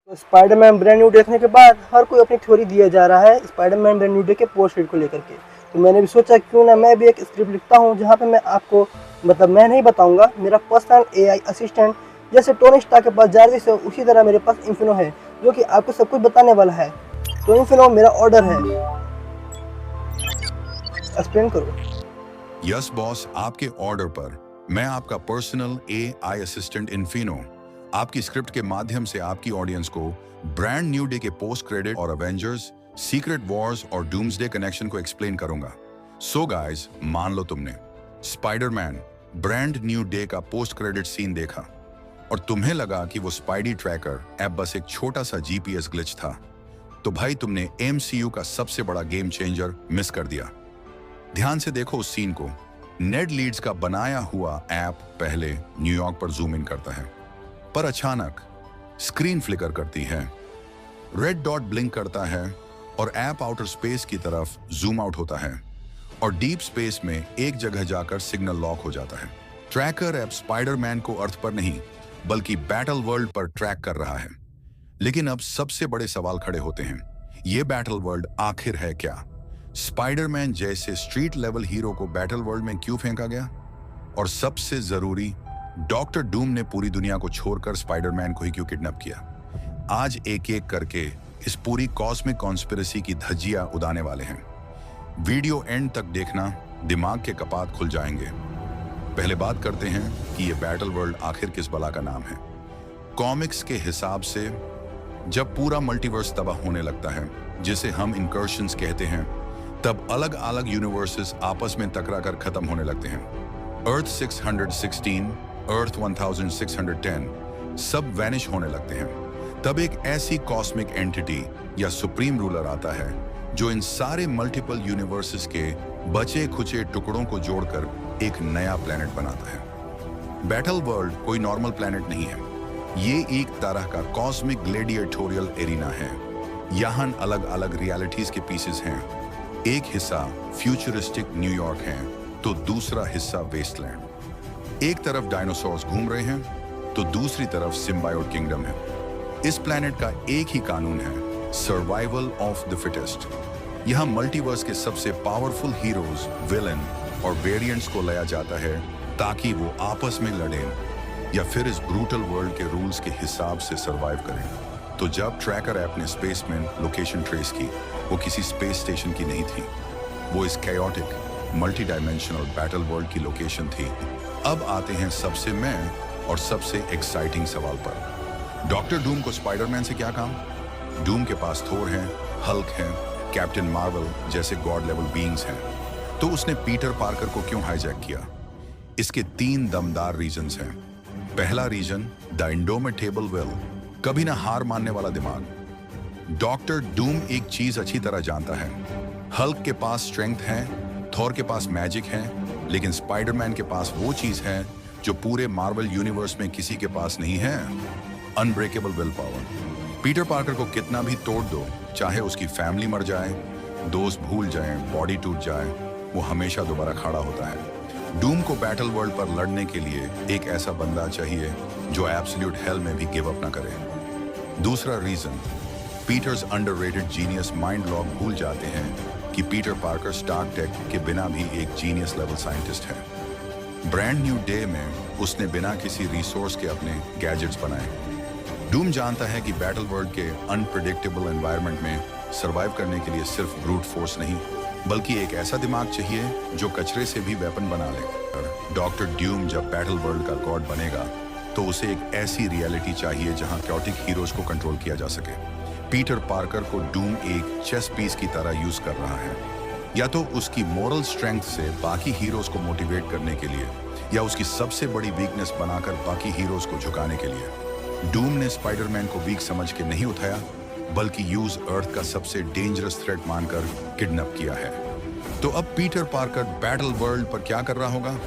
तो Spiderman brand new देखने के बाद हर कोई अपनी थ्योरी दिया जा रहा है स्पाइडरमैन ब्रांड न्यू डे के पोस्ट क्रेडिट को लेकर के। तो मैंने भी सोचा क्यों ना मैं भी एक स्क्रिप्ट लिखता हूँ जहाँ पे मैं आपको मैं नहीं बताऊँगा, मेरा पर्सनल एआई असिस्टेंट जैसे टोनी स्टार्क के पास जारविस है उसी तरह मेरे पास इन्फिनो है जो कि आपको सब कुछ बताने वाला है। तो इन्फिनो मेरा ऑर्डर है, एक्सप्लेन करो। यस बॉस, आपके ऑर्डर पर मैं आपका पर्सनल एआई असिस्टेंट इन्फिनो आपकी स्क्रिप्ट के माध्यम से आपकी ऑडियंस को ब्रांड न्यू डे के पोस्ट क्रेडिट और एवेंजर्स, सीक्रेट वॉर्स और डूम्सडे कनेक्शन को एक्सप्लेन करूंगा। सो गाइस, मान लो तुमने स्पाइडरमैन ब्रांड न्यू डे का पोस्ट क्रेडिट सीन देखा और तुम्हें लगा कि वो स्पाइडी ट्रैकर ऐप बस एक छोटा सा जीपीएस ग्लिच था, तो भाई तुमने एमसीयू का सबसे बड़ा गेम चेंजर मिस कर दिया। ध्यान से देखो उस सीन को। नेड लीड्स का बनाया हुआ ऐप पहले न्यूयॉर्क पर जूम इन करता है, पर अचानक स्क्रीन फ्लिकर करती है, रेड डॉट ब्लिंक करता है और ऐप आउटर स्पेस की तरफ जूम आउट होता है और डीप स्पेस में एक जगह जाकर सिग्नल लॉक हो जाता है। ट्रैकर ऐप स्पाइडरमैन को अर्थ पर नहीं बल्कि बैटल वर्ल्ड पर ट्रैक कर रहा है। लेकिन अब सबसे बड़े सवाल खड़े होते हैं, ये बैटल वर्ल्ड आखिर है क्या? स्पाइडरमैन जैसे स्ट्रीट लेवल हीरो को बैटल वर्ल्ड में क्यों फेंका गया? और सबसे जरूरी, डॉक्टर डूम ने पूरी दुनिया को छोड़कर स्पाइडरमैन को ही क्यों किडनैप किया? आज एक एक करके इस पूरी कॉस्मिक कॉन्स्पिरेसी की धज्जियां उड़ाने वाले हैं। वीडियो एंड तक देखना, दिमाग के कपाट खुल जाएंगे। पहले बात करते हैं कि ये बैटल वर्ल्ड आखिर किस बला का नाम है। कॉमिक्स के हिसाब से जब पूरा मल्टीवर्स तबाह होने लगता है, जिसे हम इनकर्शंस कहते हैं, तब अलग अलग यूनिवर्सेस आपस में टकराकर खत्म होने लगते हैं। अर्थ 616, अर्थ 1610 सब वैनिश होने लगते हैं। तब एक ऐसी कॉस्मिक एंटिटी या सुप्रीम रूलर आता है जो इन सारे मल्टीपल यूनिवर्सेस के बचे खुचे टुकड़ों को जोड़कर एक नया प्लेनेट बनाता है। बैटल वर्ल्ड कोई नॉर्मल प्लेनेट नहीं है, ये एक तरह का कॉस्मिक ग्लेडिएटोरियल एरिना है। यहाँ अलग अलग रियलिटीज के पीसेस हैं। एक हिस्सा फ्यूचरिस्टिक न्यूयॉर्क है तो दूसरा हिस्सा वेस्टलैंड। एक तरफ डायनासोर्स घूम रहे हैं तो दूसरी तरफ सिम्बायोट किंगडम है। इस प्लेनेट का एक ही कानून है, सर्वाइवल ऑफ द फिटेस्ट। यहाँ मल्टीवर्स के सबसे पावरफुल हीरोज, विलन और वेरिएंट्स को लाया जाता है ताकि वो आपस में लड़ें या फिर इस ब्रूटल वर्ल्ड के रूल्स के हिसाब से सरवाइव करें। तो जब ट्रैकर ऐप ने स्पेस में लोकेशन ट्रेस की, वो किसी स्पेस स्टेशन की नहीं थी, वो इस chaotic multi dimensional battle world की लोकेशन थी। अब आते हैं सबसे और सबसे एक्साइटिंग सवाल पर। डॉक्टर डूम को स्पाइडरमैन से क्या काम? डूम के पास थोर हैं, हल्क हैं, कैप्टन मार्वल जैसे गॉड लेवल बीइंग्स हैं, तो उसने पीटर पार्कर को क्यों हाईजैक किया? इसके 3 दमदार रीजंस हैं। पहला रीजन, द इंडोमिटेबल विल, कभी ना हार मानने वाला दिमाग। डॉक्टर डूम एक चीज अच्छी तरह जानता है, हल्क के पास स्ट्रेंथ है, थॉर के पास मैजिक है, लेकिन स्पाइडरमैन के पास वो चीज है जो पूरे मार्वल यूनिवर्स में किसी के पास नहीं है, unbreakable will power. Peter Parker को कितना भी तोड़ दो, चाहे उसकी फैमिली मर जाए, दोस्त भूल जाएं, बॉडी टूट जाए, वो हमेशा दोबारा खड़ा होता है। डूम को बैटल वर्ल्ड पर लड़ने के लिए एक ऐसा बंदा चाहिए जो एब्सोल्यूट हेल में भी गिव अप ना करे। दूसरा reason, Peter's underrated genius mind lock भूल जाते हैं कि पीटर पार्कर स्टार्क टेक के बिना भी एक जीनियस लेवल साइंटिस्ट है। ब्रांड न्यू डे में उसने बिना किसी रिसोर्स के अपने गैजेट्स बनाए। डूम जानता है कि बैटल वर्ल्ड के अनप्रेडिक्टेबल एनवायरनमेंट में सरवाइव करने के लिए सिर्फ ब्रूट फोर्स नहीं, बल्कि एक ऐसा दिमाग चाहिए जो कचरे से भी वेपन बना ले। डॉक्टर डूम जब बैटल वर्ल्ड का गॉड बनेगा तो उसे एक ऐसी रियलिटी चाहिए जहां कैओटिक हीरोज को कंट्रोल किया जा सके। पीटर पार्कर को डूम एक चेस पीस की तरह यूज कर रहा है, या तो उसकी मोरल स्ट्रेंथ से बाकी हीरोज को मोटिवेट करने के लिए, या उसकी सबसे बड़ी वीकनेस बनाकर बाकी हीरोज को झुकाने के लिए। डूम ने स्पाइडरमैन को वीक समझ के नहीं उठाया, बल्कि यूज अर्थ का सबसे डेंजरस थ्रेट मानकर किडनैप किया है। तो अब पीटर पार्कर बैटल वर्ल्ड पर क्या कर रहा होगा?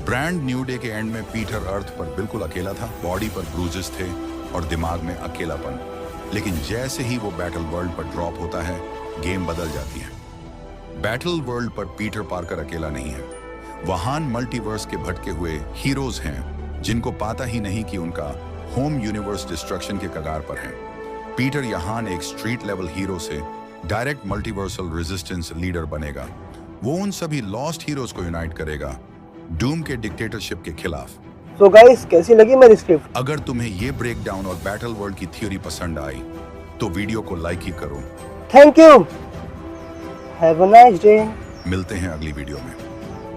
ब्रांड न्यू डे के एंड में पीटर अर्थ पर बिल्कुल अकेला था, बॉडी पर ब्रूजेस थे और दिमाग में अकेलापन। लेकिन जैसे ही वो बैटल वर्ल्ड पर ड्रॉप होता है, गेम बदल जाती है। बैटल वर्ल्ड पर पीटर पार्कर अकेला नहीं है, वहां मल्टीवर्स के भटके हुए हीरोज हैं जिनको पता ही नहीं कि उनका होम यूनिवर्स डिस्ट्रक्शन के कगार पर है। पीटर यहान एक स्ट्रीट लेवल हीरो से डायरेक्ट मल्टीवर्सल रेजिस्टेंस लीडर बनेगा। वो उन सभी लॉस्ट हीरोज को यूनाइट करेगा डूम के डिक्टेटरशिप के खिलाफ। तो गाइस, कैसी लगी मेरी स्क्रिप्ट? अगर तुम्हें ये ब्रेकडाउन और बैटल वर्ल्ड की थ्योरी पसंद आई तो वीडियो को लाइक ही करो। Thank you. Have a nice day. मिलते हैं अगली वीडियो में।